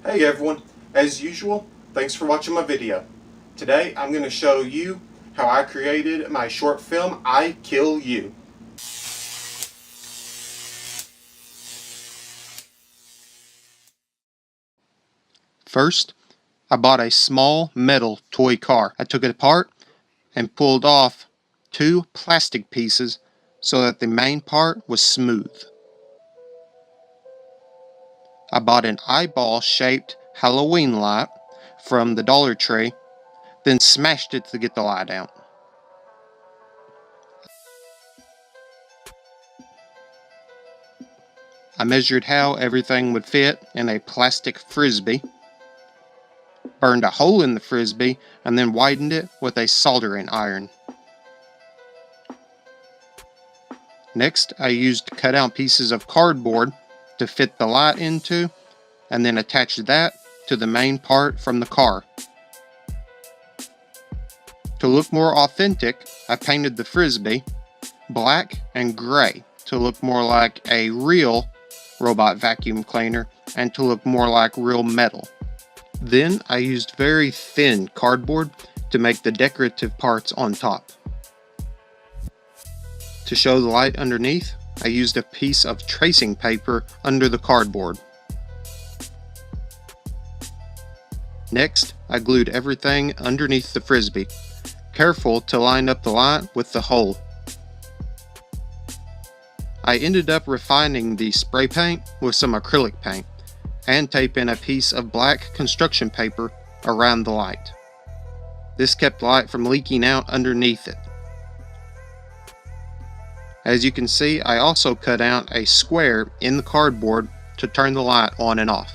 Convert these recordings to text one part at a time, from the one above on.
Hey everyone, as usual, thanks for watching my video. Today I'm going to show you how I created my short film, I Kill You. First, I bought a small metal toy car. I took it apart and pulled off 2 plastic pieces so that the main part was smooth. I bought an eyeball-shaped Halloween light from the Dollar Tree, then smashed it to get the light out. I measured how everything would fit in a plastic frisbee, burned a hole in the frisbee, and then widened it with a soldering iron. Next, I used cut out pieces of cardboard to fit the light into, and then attached that to the main part from the car. To look more authentic, I painted the frisbee black and gray to look more like a real robot vacuum cleaner and to look more like real metal. Then I used very thin cardboard to make the decorative parts on top. To show the light underneath, I used a piece of tracing paper under the cardboard. Next, I glued everything underneath the frisbee, careful to line up the light with the hole. I ended up refining the spray paint with some acrylic paint and taping a piece of black construction paper around the light. This kept light from leaking out underneath it. As you can see, I also cut out a square in the cardboard to turn the light on and off.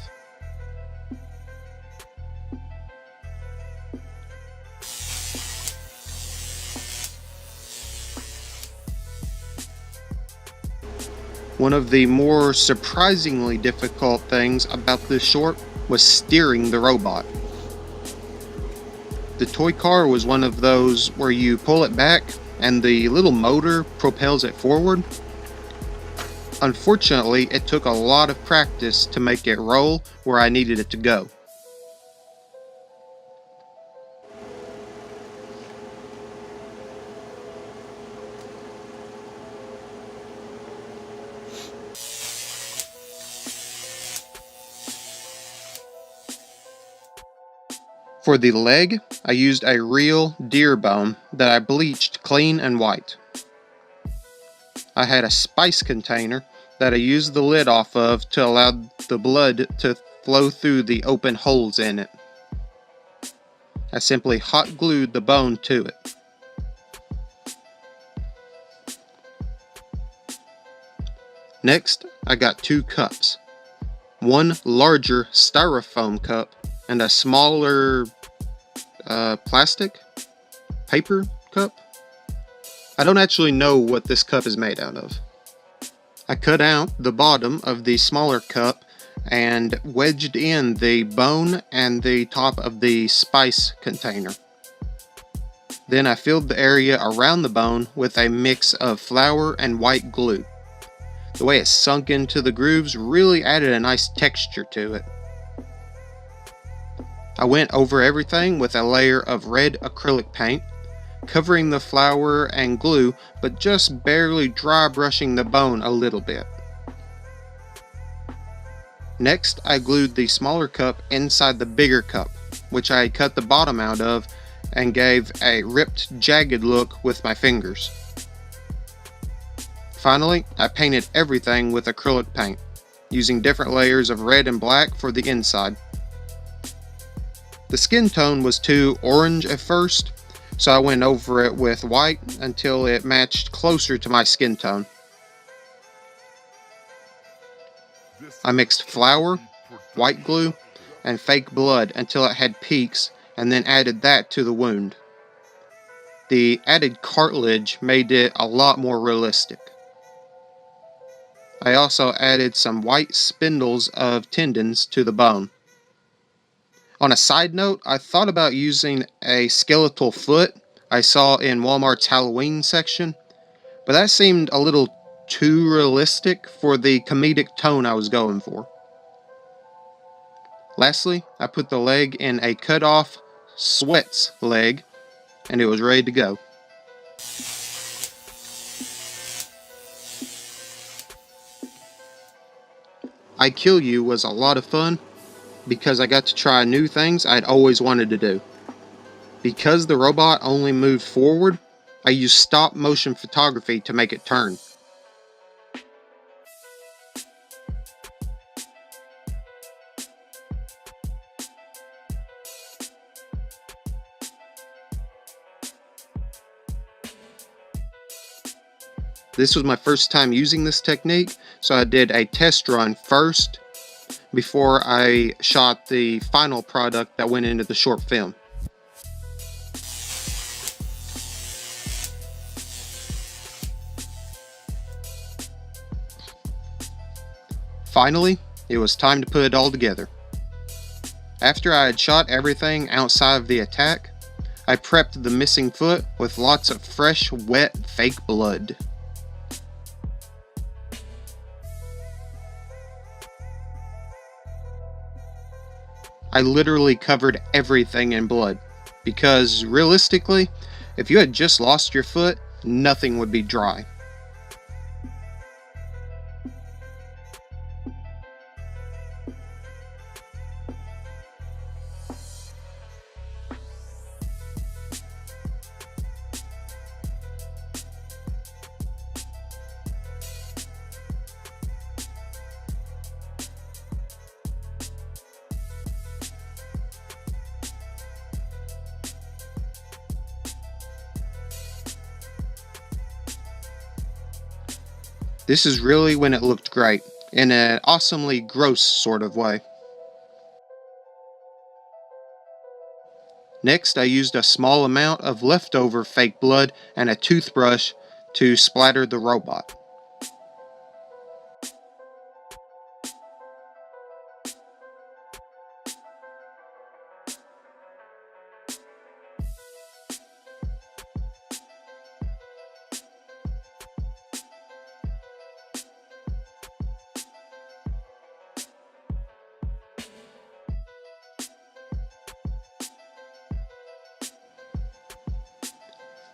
One of the more surprisingly difficult things about this short was steering the robot. The toy car was one of those where you pull it back and the little motor propels it forward. Unfortunately, it took a lot of practice to make it roll where I needed it to go. For the leg, I used a real deer bone that I bleached clean and white. I had a spice container that I used the lid off of to allow the blood to flow through the open holes in it. I simply hot glued the bone to it. Next, I got 2 cups. One larger styrofoam cup and a smaller plastic paper cup. I don't actually know what this cup is made out of. I cut out the bottom of the smaller cup and wedged in the bone and the top of the spice container. Then I filled the area around the bone with a mix of flour and white glue. The way it sunk into the grooves really added a nice texture to it. I went over everything with a layer of red acrylic paint, covering the flour and glue, but just barely dry brushing the bone a little bit. Next, I glued the smaller cup inside the bigger cup, which I had cut the bottom out of and gave a ripped, jagged look with my fingers. Finally, I painted everything with acrylic paint, using different layers of red and black for the inside. The skin tone was too orange at first, so I went over it with white until it matched closer to my skin tone. I mixed flour, white glue, and fake blood until it had peaks, and then added that to the wound. The added cartilage made it a lot more realistic. I also added some white spindles of tendons to the bone. On a side note, I thought about using a skeletal foot I saw in Walmart's Halloween section, but that seemed a little too realistic for the comedic tone I was going for. Lastly, I put the leg in a cut-off sweats leg, and it was ready to go. iKill You was a lot of fun because I got to try new things I'd always wanted to do. Because the robot only moved forward, I used stop motion photography to make it turn. This was my first time using this technique, so I did a test run first before I shot the final product that went into the short film. Finally, it was time to put it all together. After I had shot everything outside of the attack, I prepped the missing foot with lots of fresh, wet, fake blood. I literally covered everything in blood, because realistically, if you had just lost your foot, nothing would be dry. This is really when it looked great, in an awesomely gross sort of way. Next, I used a small amount of leftover fake blood and a toothbrush to splatter the robot.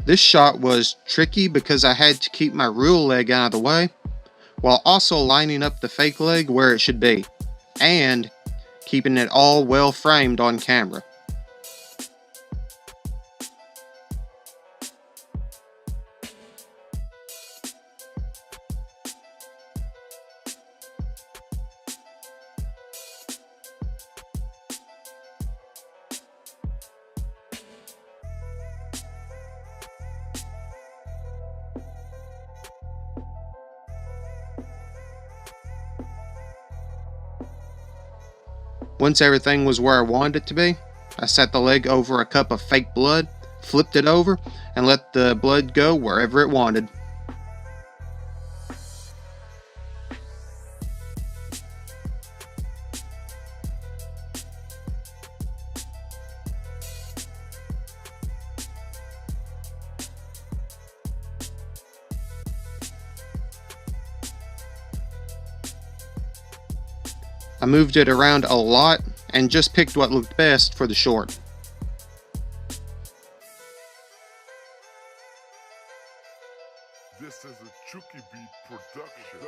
This shot was tricky because I had to keep my real leg out of the way, while also lining up the fake leg where it should be, and keeping it all well framed on camera. Once everything was where I wanted it to be, I set the leg over a cup of fake blood, flipped it over, and let the blood go wherever it wanted. I moved it around a lot and just picked what looked best for the short. This is a Chucky Beat production.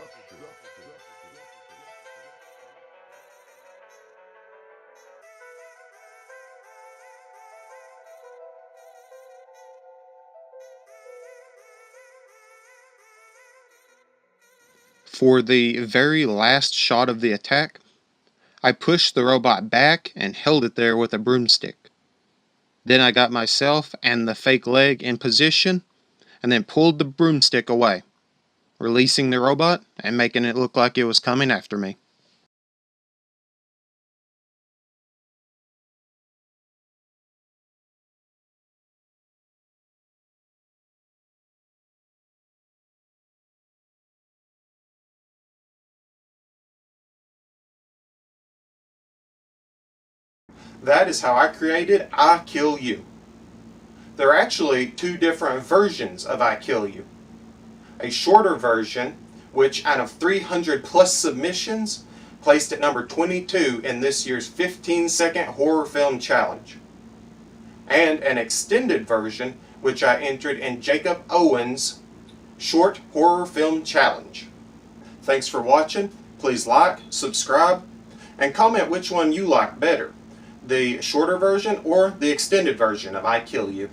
For the very last shot of the attack, I pushed the robot back and held it there with a broomstick. Then I got myself and the fake leg in position and then pulled the broomstick away, releasing the robot and making it look like it was coming after me. That is how I created iKill You. There are actually two different versions of iKill You. A shorter version, which out of 300 plus submissions, placed at number 22 in this year's 15-second horror film challenge, and an extended version which I entered in Jacob Owen's short horror film challenge. Thanks for watching. Please like, subscribe, and comment which one you like better, the shorter version or the extended version of iKill You.